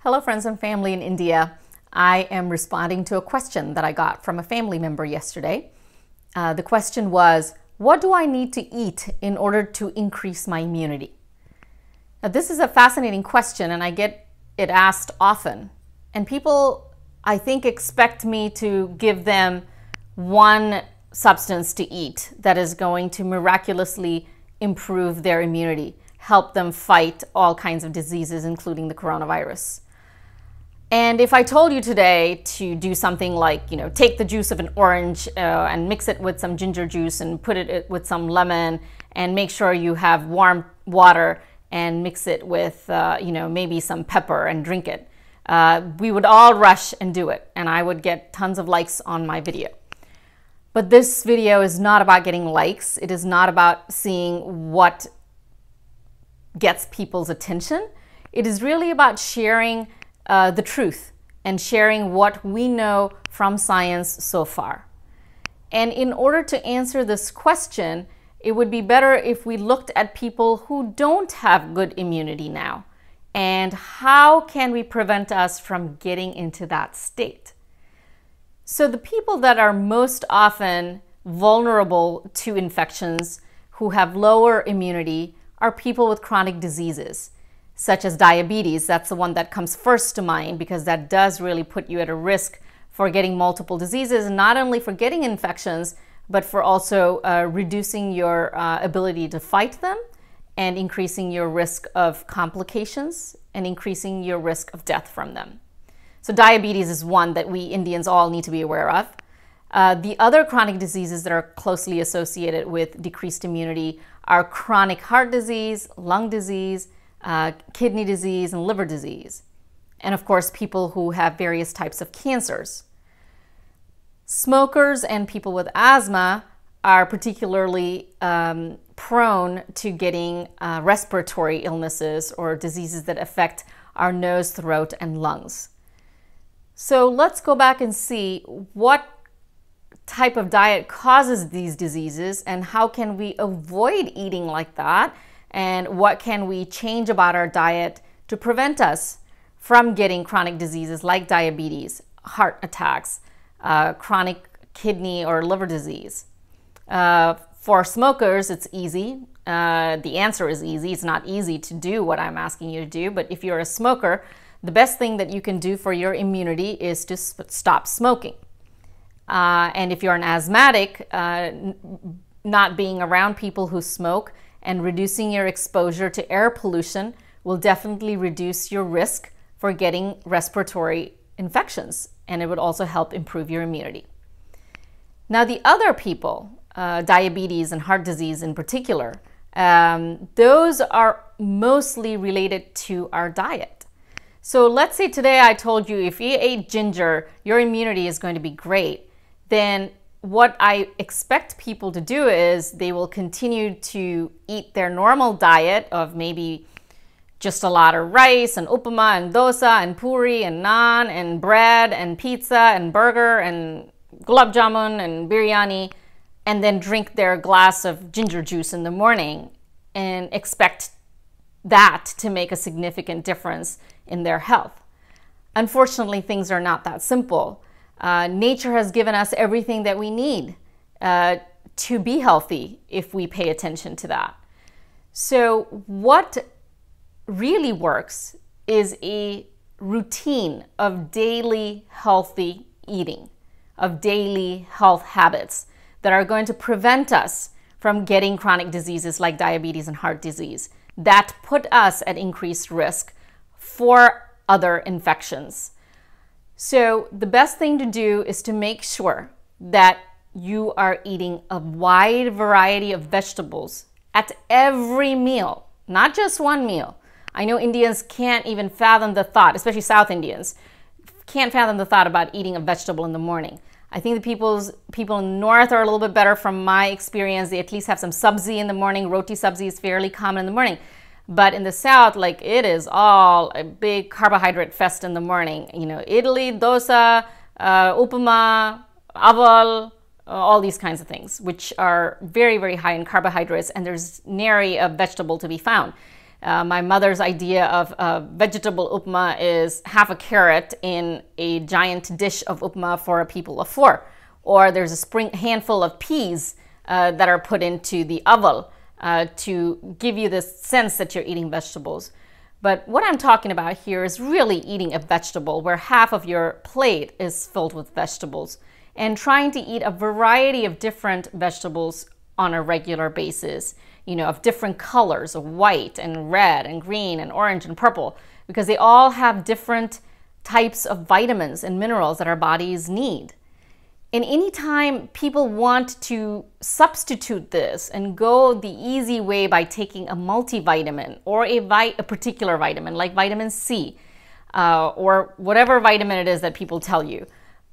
Hello friends and family in India. I am responding to a question that I got from a family member yesterday. The question was, what do I need to eat in order to increase my immunity? Now, this is a fascinating question and I get it asked often. And people, I think, expect me to give them one substance to eat that is going to miraculously improve their immunity, help them fight all kinds of diseases, including the coronavirus. And if I told you today to do something like, take the juice of an orange and mix it with some ginger juice and put it with some lemon and make sure you have warm water and mix it with, maybe some pepper and drink it, we would all rush and do it. And I would get tons of likes on my video. But this video is not about getting likes. It is not about seeing what gets people's attention. It is really about sharing the truth and sharing what we know from science so far. And in order to answer this question, it would be better if we looked at people who don't have good immunity now. And how can we prevent us from getting into that state? So the people that are most often vulnerable to infections, who have lower immunity, are people with chronic diseases, such as diabetes. That's the one that comes first to mind because that does really put you at a risk for getting multiple diseases, not only for getting infections, but for also reducing your ability to fight them and increasing your risk of complications and increasing your risk of death from them. So diabetes is one that we Indians all need to be aware of. The other chronic diseases that are closely associated with decreased immunity are chronic heart disease, lung disease, kidney disease, and liver disease. And of course, people who have various types of cancers. Smokers and people with asthma are particularly prone to getting respiratory illnesses or diseases that affect our nose, throat, and lungs. So let's go back and see what type of diet causes these diseases and how can we avoid eating like that, and what can we change about our diet to prevent us from getting chronic diseases like diabetes, heart attacks, chronic kidney or liver disease. For smokers, it's easy. The answer is easy. It's not easy to do what I'm asking you to do, but if you're a smoker, the best thing that you can do for your immunity is to stop smoking. And if you're an asthmatic, not being around people who smoke and reducing your exposure to air pollution will definitely reduce your risk for getting respiratory infections, and it would also help improve your immunity. Now, the other people, diabetes and heart disease in particular, those are mostly related to our diet. So let's say today I told you if you ate ginger, your immunity is going to be great. Then what I expect people to do is they will continue to eat their normal diet of maybe just a lot of rice and upama and dosa and puri and naan and bread and pizza and burger and gulab jamun and biryani, and then drink their glass of ginger juice in the morning and expect that to make a significant difference in their health. Unfortunately, things are not that simple. Nature has given us everything that we need to be healthy if we pay attention to that. So what really works is a routine of daily healthy eating, of daily health habits that are going to prevent us from getting chronic diseases like diabetes and heart disease that put us at increased risk for other infections. So the best thing to do is to make sure that you are eating a wide variety of vegetables at every meal, not just one meal. I know Indians can't even fathom the thought, especially South Indians, can't fathom the thought about eating a vegetable in the morning. I think the people in the North are a little bit better from my experience. They at least have some sabzi in the morning. Roti sabzi is fairly common in the morning. But in the South, it is all a big carbohydrate fest in the morning. Idli, dosa, upama, aval, all these kinds of things, which are very, very high in carbohydrates, and there's nary a vegetable to be found. My mother's idea of vegetable upma is half a carrot in a giant dish of upma for a people of 4. Or there's a handful of peas that are put into the aval to give you this sense that you're eating vegetables. But what I'm talking about here is really eating a vegetable where half of your plate is filled with vegetables, and trying to eat a variety of different vegetables on a regular basis, you know, of different colors, of white and red and green and orange and purple, because they all have different types of vitamins and minerals that our bodies need. And anytime people want to substitute this and go the easy way by taking a multivitamin or a particular vitamin like vitamin C or whatever vitamin it is that people tell you,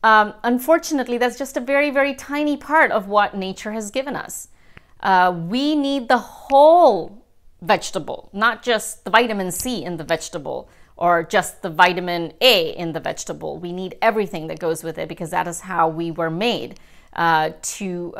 unfortunately, that's just a very, very tiny part of what nature has given us. We need the whole vegetable, not just the vitamin C in the vegetable or just the vitamin A in the vegetable. We need everything that goes with it, because that is how we were made to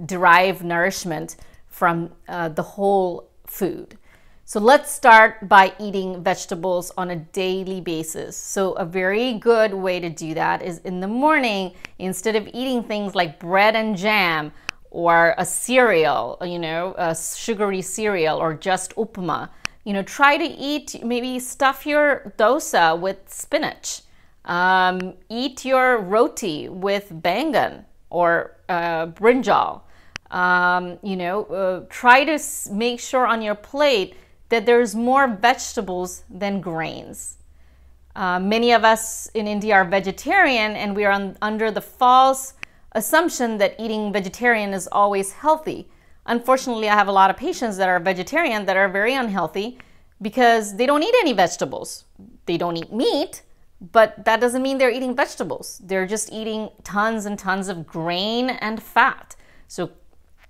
derive nourishment from the whole food. So let's start by eating vegetables on a daily basis. So a very good way to do that is in the morning, instead of eating things like bread and jam or a cereal, you know, a sugary cereal or just upma, you know, try to eat, maybe stuff your dosa with spinach. Eat your roti with bangan or brinjal. Try to make sure on your plate that there's more vegetables than grains. Many of us in India are vegetarian, and we are under the false assumption that eating vegetarian is always healthy. Unfortunately, I have a lot of patients that are vegetarian that are very unhealthy because they don't eat any vegetables. They don't eat meat, but that doesn't mean they're eating vegetables. They're just eating tons and tons of grain and fat. So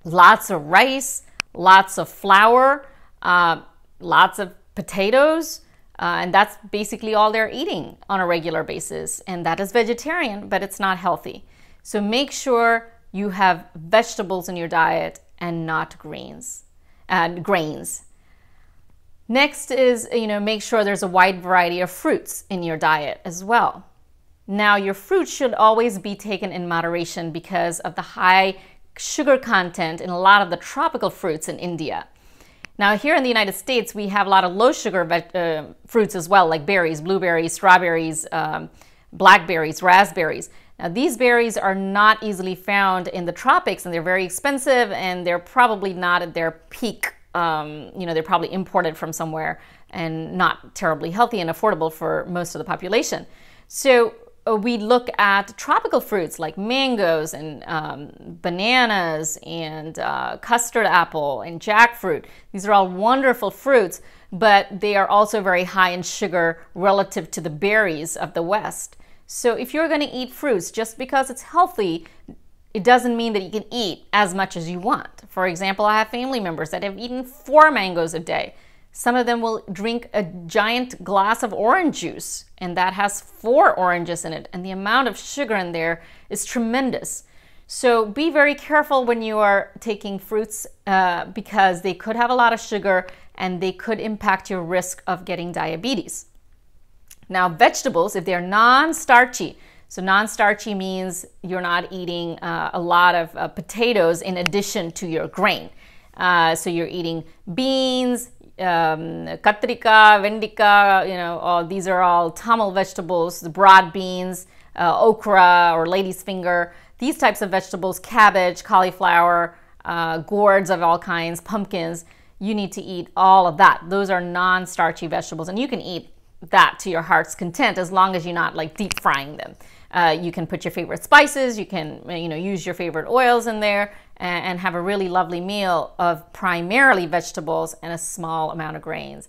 lots of rice, lots of flour, lots of potatoes, and that's basically all they're eating on a regular basis. And that is vegetarian, but it's not healthy. So make sure you have vegetables in your diet and not grains. Next is, make sure there's a wide variety of fruits in your diet as well. Now, your fruits should always be taken in moderation because of the high sugar content in a lot of the tropical fruits in India. Now, here in the United States, we have a lot of low sugar fruits as well, like berries, blueberries, strawberries, blackberries, raspberries. Now, these berries are not easily found in the tropics, and they're very expensive, and they're probably not at their peak. They're probably imported from somewhere and not terribly healthy and affordable for most of the population. So we look at tropical fruits like mangoes and bananas and custard apple and jackfruit. These are all wonderful fruits, but they are also very high in sugar relative to the berries of the West. So if you're going to eat fruits, just because it's healthy, it doesn't mean that you can eat as much as you want. For example, I have family members that have eaten 4 mangoes a day. Some of them will drink a giant glass of orange juice, and that has 4 oranges in it, and the amount of sugar in there is tremendous. So be very careful when you are taking fruits because they could have a lot of sugar and they could impact your risk of getting diabetes. Now, vegetables, if they're non-starchy, so non-starchy means you're not eating a lot of potatoes in addition to your grain. So you're eating beans, katrika, vendika, these are all Tamil vegetables, the broad beans, okra or lady's finger, these types of vegetables, cabbage, cauliflower, gourds of all kinds, pumpkins. You need to eat all of that. Those are non-starchy vegetables, and you can eat that to your heart's content as long as you're not like deep frying them. You can put your favorite spices, you can use your favorite oils in there and have a really lovely meal of primarily vegetables and a small amount of grains.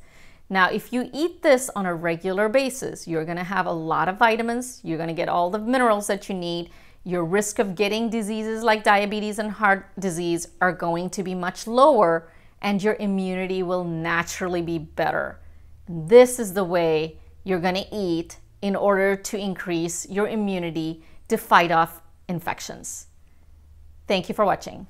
Now, if you eat this on a regular basis, you're going to have a lot of vitamins, you're going to get all the minerals that you need. Your risk of getting diseases like diabetes and heart disease are going to be much lower, and your immunity will naturally be better. This is the way you're going to eat in order to increase your immunity to fight off infections. Thank you for watching.